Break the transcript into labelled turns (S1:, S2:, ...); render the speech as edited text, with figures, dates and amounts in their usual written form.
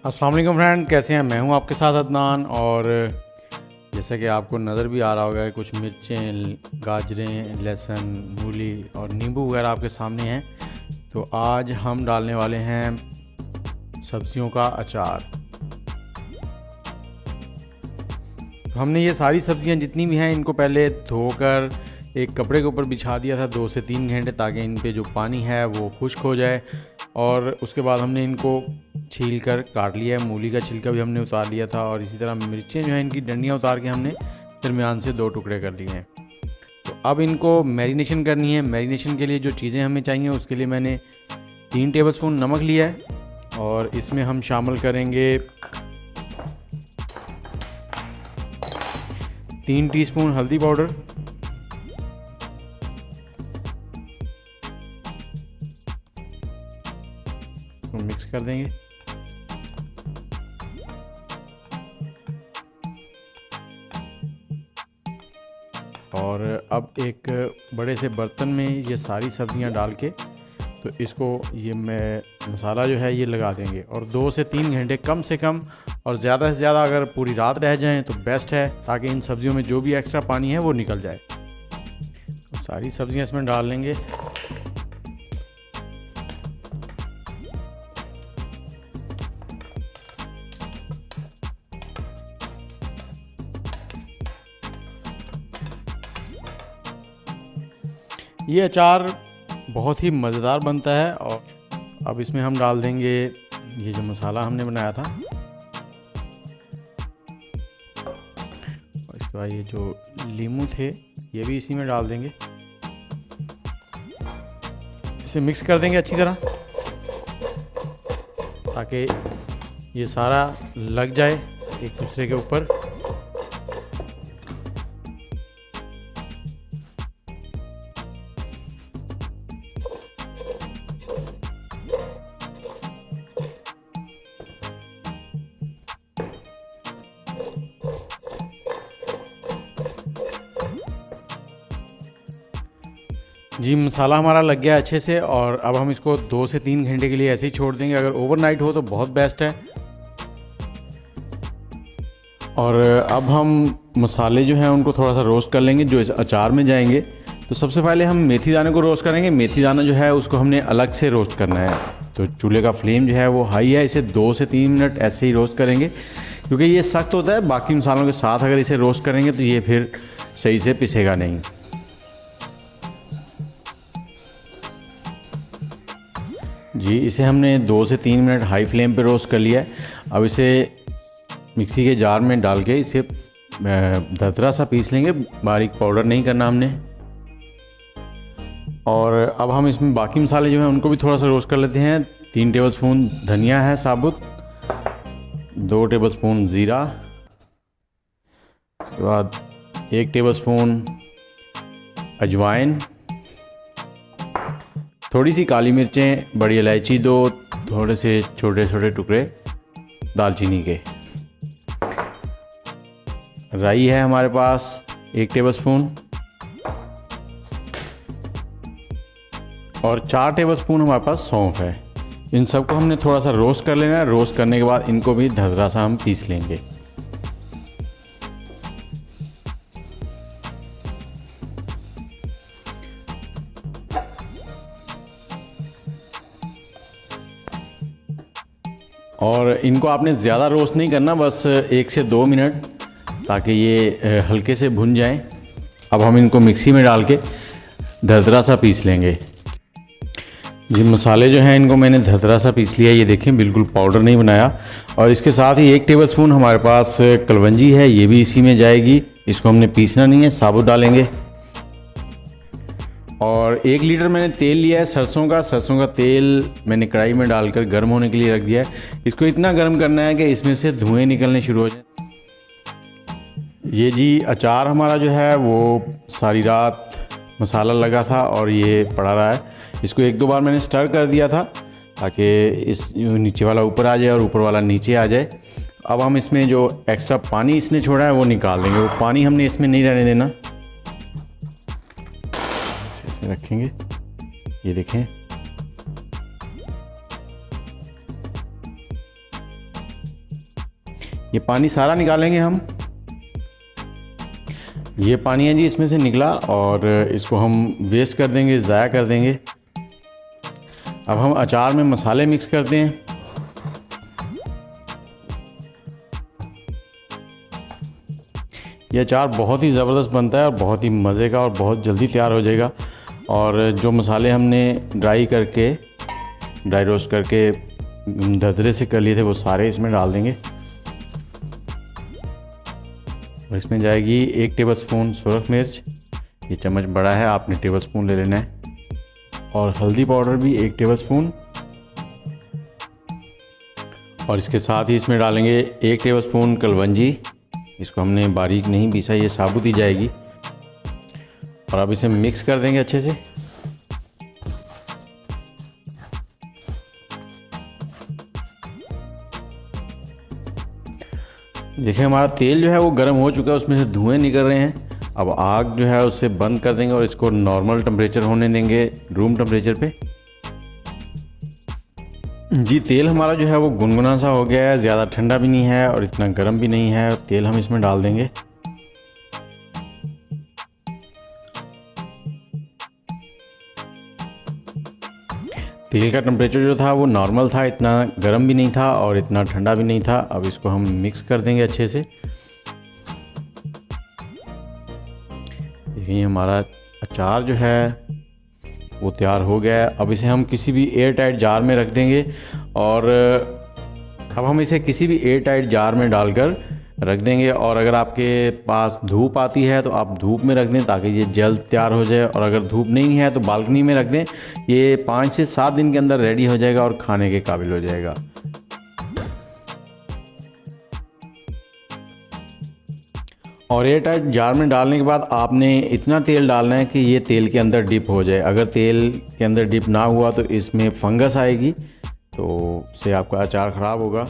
S1: अस्सलाम वालेकुम फ्रेंड, कैसे हैं? मैं हूं आपके साथ अदनान। और जैसा कि आपको नज़र भी आ रहा होगा, कुछ मिर्चें, गाजरें, लहसुन, मूली और नींबू वगैरह आपके सामने हैं। तो आज हम डालने वाले हैं सब्जियों का अचार। तो हमने ये सारी सब्जियां जितनी भी हैं इनको पहले धोकर एक कपड़े के ऊपर बिछा दिया था 2 से 3 घंटे, ताकि इन पे जो पानी है वो खुश्क हो जाए। और उसके बाद हमने इनको छील कर काट लिया है। मूली का छिलका भी हमने उतार लिया था, और इसी तरह मिर्चें जो हैं इनकी डंडियाँ उतार के हमने दरमियान से 2 टुकड़े कर लिए हैं। तो अब इनको मैरिनेशन करनी है। मैरिनेशन के लिए जो चीज़ें हमें चाहिए उसके लिए मैंने 3 टेबलस्पून नमक लिया है, और इसमें हम शामिल करेंगे 3 टीस्पून हल्दी पाउडर, मिक्स कर देंगे। और अब एक बड़े से बर्तन में ये सारी सब्जियां डाल के तो इसको ये मसाला जो है ये लगा देंगे, और 2 से 3 घंटे कम से कम, और ज़्यादा से ज़्यादा अगर पूरी रात रह जाएं तो बेस्ट है, ताकि इन सब्जियों में जो भी एक्स्ट्रा पानी है वो निकल जाए। तो सारी सब्जियां इसमें डाल लेंगे। ये अचार बहुत ही मज़ेदार बनता है। और अब इसमें हम डाल देंगे ये जो मसाला हमने बनाया था, और इसके बाद ये जो लीमू थे ये भी इसी में डाल देंगे। इसे मिक्स कर देंगे अच्छी तरह, ताकि ये सारा लग जाए एक दूसरे के ऊपर। जी, मसाला हमारा लग गया अच्छे से, और अब हम इसको 2 से 3 घंटे के लिए ऐसे ही छोड़ देंगे। अगर ओवरनाइट हो तो बहुत बेस्ट है। और अब हम मसाले जो हैं उनको थोड़ा सा रोस्ट कर लेंगे जो इस अचार में जाएंगे। तो सबसे पहले हम मेथी दाने को रोस्ट करेंगे। मेथी दाना जो है उसको हमने अलग से रोस्ट करना है। तो चूल्हे का फ्लेम जो है वो हाई है, इसे 2 से 3 मिनट ऐसे ही रोस्ट करेंगे, क्योंकि ये सख्त होता है। बाकी मसालों के साथ अगर इसे रोस्ट करेंगे तो ये फिर सही से पिसेगा नहीं। जी, इसे हमने 2 से 3 मिनट हाई फ्लेम पे रोस्ट कर लिया है। अब इसे मिक्सी के जार में डाल के इसे दरदरा सा पीस लेंगे, बारीक पाउडर नहीं करना हमने। और अब हम इसमें बाकी मसाले जो हैं उनको भी थोड़ा सा रोस्ट कर लेते हैं। 3 टेबलस्पून धनिया है साबुत, 2 टेबलस्पून ज़ीरा, उसके बाद 1 टेबलस्पून अजवाइन, थोड़ी सी काली मिर्चें, बड़ी इलायची 2, थोड़े से छोटे छोटे टुकड़े दालचीनी के, राई है हमारे पास 1 टेबलस्पून, और 4 टेबलस्पून हमारे पास सौंफ है। इन सबको हमने थोड़ा सा रोस्ट कर लेना है। रोस्ट करने के बाद इनको भी धड़धड़ा सा हम पीस लेंगे। और इनको आपने ज़्यादा रोस्ट नहीं करना, बस 1 से 2 मिनट, ताकि ये हल्के से भुन जाएं। अब हम इनको मिक्सी में डाल के धड़धड़ा सा पीस लेंगे। जी, मसाले जो हैं इनको मैंने धड़धड़ा सा पीस लिया, ये देखें बिल्कुल पाउडर नहीं बनाया। और इसके साथ ही 1 टेबलस्पून हमारे पास कलवंजी है, ये भी इसी में जाएगी। इसको हमने पीसना नहीं है, साबुत डालेंगे। और 1 लीटर मैंने तेल लिया है सरसों का तेल मैंने कढ़ाई में डालकर गर्म होने के लिए रख दिया है। इसको इतना गर्म करना है कि इसमें से धुएं निकलने शुरू हो जाए। ये जी अचार हमारा जो है वो सारी रात मसाला लगा था और ये पड़ा रहा है। इसको 1-2 बार मैंने स्टर कर दिया था, ताकि इस नीचे वाला ऊपर आ जाए और ऊपर वाला नीचे आ जाए। अब हम इसमें जो एक्स्ट्रा पानी इसने छोड़ा है वो निकाल देंगे। वो पानी हमने इसमें नहीं रहने देना, ऐसे रखेंगे। ये देखें, ये पानी सारा निकालेंगे हम। ये पानी है जी इसमें से निकला और इसको हम वेस्ट कर देंगे, ज़ाया कर देंगे। अब हम अचार में मसाले मिक्स करते हैं। यह अचार बहुत ही ज़बरदस्त बनता है और बहुत ही मज़े का और बहुत जल्दी तैयार हो जाएगा। और जो मसाले हमने ड्राई रोस्ट करके दरदरे से कर लिए थे वो सारे इसमें डाल देंगे। और इसमें जाएगी 1 टेबलस्पून सुरख मिर्च, ये चम्मच बड़ा है, आपने टेबलस्पून ले लेना है। और हल्दी पाउडर भी 1 टेबलस्पून। और इसके साथ ही इसमें डालेंगे 1 टेबलस्पून कलवंजी, इसको हमने बारीक नहीं पीसा, ये साबुत ही जाएगी। और अब इसे मिक्स कर देंगे अच्छे से। देखिए हमारा तेल जो है वो गर्म हो चुका है, उसमें से धुएं निकल रहे हैं। अब आग जो है उसे बंद कर देंगे और इसको नॉर्मल टेम्परेचर होने देंगे, रूम टेम्परेचर पे। जी तेल हमारा जो है वो गुनगुना सा हो गया है, ज़्यादा ठंडा भी नहीं है और इतना गर्म भी नहीं है। तेल हम इसमें डाल देंगे। तेल का टेम्परेचर जो था वो नॉर्मल था, इतना गर्म भी नहीं था और इतना ठंडा भी नहीं था। अब इसको हम मिक्स कर देंगे अच्छे से। देखिए हमारा अचार जो है वो तैयार हो गया है। अब इसे हम किसी भी एयर टाइट जार में रख देंगे। और अब हम इसे किसी भी एयर टाइट जार में डालकर रख देंगे। और अगर आपके पास धूप आती है तो आप धूप में रख दें ताकि ये जल्द तैयार हो जाए। और अगर धूप नहीं है तो बालकनी में रख दें, ये 5 से 7 दिन के अंदर रेडी हो जाएगा और खाने के काबिल हो जाएगा। और एयर टाइट जार में डालने के बाद आपने इतना तेल डालना है कि ये तेल के अंदर डिप हो जाए। अगर तेल के अंदर डिप ना हुआ तो इसमें फंगस आएगी, तो उससे आपका अचार ख़राब होगा।